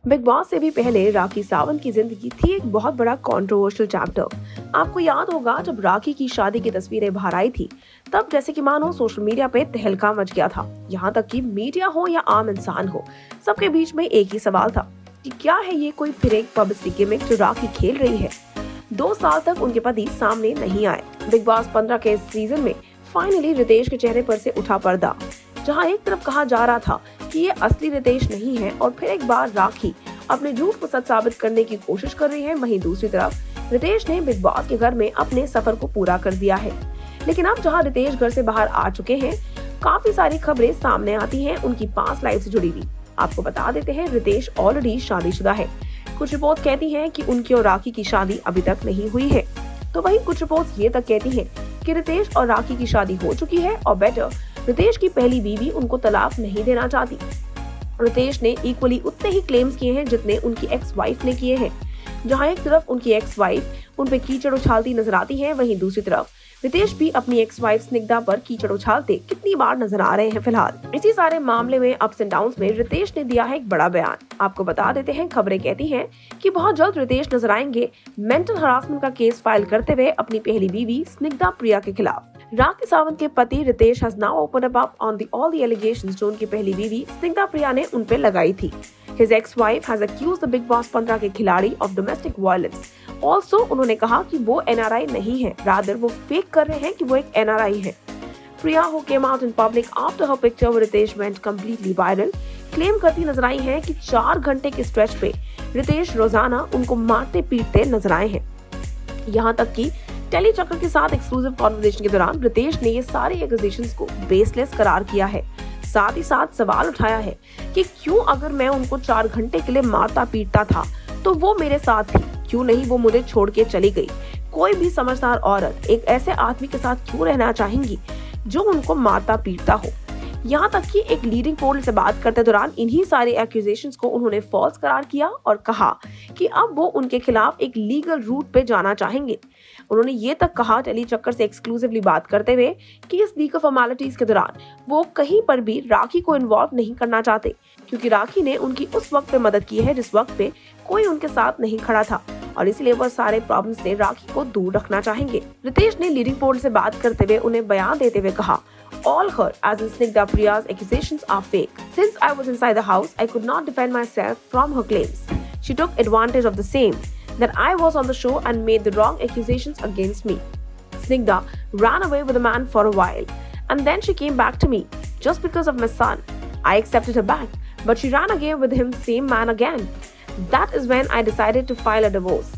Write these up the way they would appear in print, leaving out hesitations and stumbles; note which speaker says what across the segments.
Speaker 1: Big boss से भी पहले राखी सावंत की जिंदगी थी एक बहुत बड़ा कंट्रोवर्शियल चैप्टर। आपको याद होगा जब राखी की शादी की तस्वीरें बाहर आई थी, तब जैसे कि मानो सोशल मीडिया पे तहलका मच गया था। यहाँ तक कि मीडिया हो या आम इंसान हो, सबके बीच में एक ही सवाल था कि क्या है ये कोई फिर एक पब्लिसिटी गिमिक जो राखी खेल रही है। 2 साल तक उनके पति सामने नहीं आए। बिग बॉस 15 के इस सीजन में फाइनली रितेश के चेहरे पर से उठा पर्दा। जहां एक तरफ कहा जा रहा था कि ये असली रितेश नहीं है और फिर एक बार राखी अपने झूठ को सच साबित करने की कोशिश कर रही है, वहीं दूसरी तरफ रितेश ने बिग बॉस के घर में अपने सफर को पूरा कर दिया है। लेकिन अब जहां रितेश घर से बाहर आ चुके हैं, काफी सारी खबरें सामने आती हैं उनकी पास्ट लाइफ से जुड़ी हुई। आपको बता देते हैं, रितेश ऑलरेडी शादीशुदा है। कुछ रिपोर्ट कहती हैं कि उनकी और राखी की शादी अभी तक नहीं हुई है, तो वहीं कुछ रिपोर्ट्स ये तक कहती हैं कि रितेश और राखी की शादी हो चुकी है और बेटर रितेश की पहली बीवी उनको तलाक नहीं देना चाहती। रितेश ने इक्वली उतने ही क्लेम्स किए हैं जितने उनकी एक्स वाइफ ने किए हैं। जहां एक तरफ उनकी एक्स वाइफ उन पे कीचड़ उछालती नजर आती है, वहीं दूसरी तरफ रितेश भी अपनी एक्स वाइफ स्निग्धा पर कीचड़ उछालते कितनी बार नजर आ रहे हैं। फिलहाल इसी सारे मामले में अप्स एंड डाउन्स में रितेश ने दिया है एक बड़ा बयान। आपको बता देते हैं, खबरें कहती हैं कि बहुत जल्द रितेश नजर आएंगे मेंटल हरासमेंट का केस फाइल करते हुए अपनी पहली बीवी स्निग्धा प्रिया के खिलाफ। राखी सावंत के पति Ritesh has now open up on all the allegations जो उनकी पहली बीवी स्निग्धा प्रिया ने उन पे लगाई थी। His ex-wife has accused the Big Boss 15 के खिलाड़ी of domestic violence. Also, उन्होंने कहा कि वो NRI नहीं है, rather वो फेक कर रहे हैं कि वो एक NRI है। प्रिया who came out in public after her picture with Ritesh went completely viral, claim करती नजर आई है कि 4 घंटे के स्ट्रेच पे रितेश रोजाना उनको मारते पीटते नजर आए हैं। यहाँ तक कि टेली चक्कर के साथ एक्सक्लूसिव कॉन्वर्सेशन के दौरान रितेश ने ये सारे एक्यूजेशंस को बेसलेस करार किया है। साथ ही साथ सवाल उठाया है कि क्यों अगर मैं उनको 4 घंटे के लिए मारता पीटता था तो वो मेरे साथ थी, क्यों नहीं वो मुझे छोड़ के चली गई। कोई भी समझदार औरत एक ऐसे आदमी के साथ क्यों रहना चाहेंगी जो उनको मारता पीटता हो। यहाँ तक कि एक लीडिंग पोल से बात करते दौरान इन्हीं सारे एक्यूजेशंस को उन्होंने फॉल्स करार किया और कहा कि अब वो उनके खिलाफ एक लीगल रूट पे जाना चाहेंगे। उन्होंने ये तक कहा टेली चक्कर से एक्सक्लूसिवली बात करते हुए कि इस लीगल फॉर्मेलिटीज के दौरान वो कहीं पर भी राखी को इन्वॉल्व नहीं करना चाहते, क्योंकि राखी ने उनकी उस वक्त पे मदद की है जिस वक्त पे कोई उनके साथ नहीं खड़ा था और इसलिए वो सारे प्रॉब्लम से राखी को दूर रखना चाहेंगे। रितेश ने लीडिंग पोल से बात करते हुए उन्हें बयान देते हुए कहा, All her, as in Snigdha Priya's accusations, are fake. Since I was inside the house, I could not defend myself from her claims. She took advantage of the same, that I was on the show and made the wrong accusations against me. Snigdha ran away with a man for a while, and then she came back to me, just because of my son. I accepted her back, but she ran again with him, same man again. That is when I decided to file a divorce.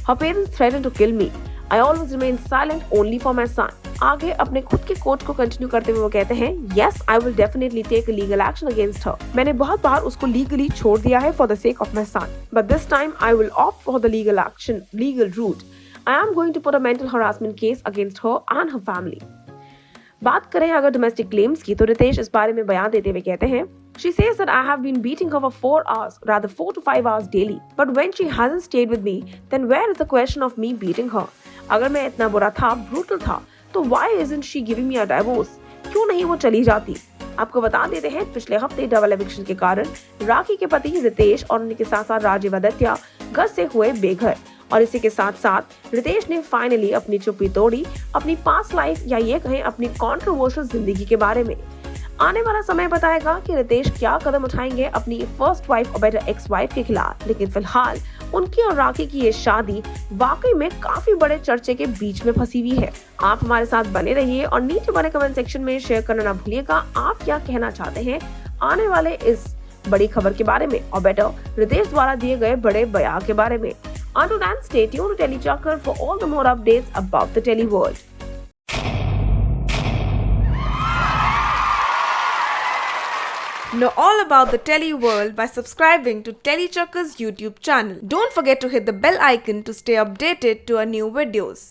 Speaker 1: Her parents threatened to kill me. I always remained silent only for my son. आगे अपने खुद के coat को continue करते हुए वो कहते हैं, Yes, I will definitely take a legal action against her. मैंने बहुत बार उसको लीगली छोड़ दिया है for the sake of my son. But this time I will opt for the legal action, legal route. I am going to put a mental harassment case against her and her family. बात करें अगर domestic claims की, तो रितेश इस बारे में बयान देते हुए कहते हैं, She says that I have been beating her for 4 hours, rather 4 to 5 hours daily. But when she hasn't stayed with me, then where is the question of me beating her? अगर मैं इतना बुरा था, ब्रूटल था, तो why isn't she giving me a divorce? क्यों नहीं वो चली जाती? आपको बता देते हैं, पिछले हफ्ते डबल एविक्शन के कारण राखी के पति रितेश और उनके साथ साथ राजीव आदित्य घर से हुए बेघर और इसी के साथ साथ रितेश ने फाइनली अपनी चुप्पी तोड़ी अपनी पास्ट लाइफ या ये कहें अपनी कॉन्ट्रोवर्शियल जिंदगी के बारे में। आने वाला समय बताएगा कि रितेश क्या कदम उठाएंगे अपनी फर्स्ट वाइफ और बेटर एक्स वाइफ के खिलाफ। लेकिन फिलहाल उनकी और राखी की ये शादी वाकई में काफी बड़े चर्चे के बीच में फंसी हुई है। आप हमारे साथ बने रहिए और नीचे बने कमेंट सेक्शन में शेयर करना ना भूलिएगा आप क्या कहना चाहते हैं आने वाले इस बड़ी खबर के बारे में और बेटर रितेश द्वारा दिए गए बड़े बयान के बारे में। Until then, stay tuned to Telly Chakkar for all the more updates about the Telly world.
Speaker 2: Know all about the Telly world by subscribing to Telly Chakkar's YouTube channel. Don't forget to hit the bell icon to stay updated to our new videos.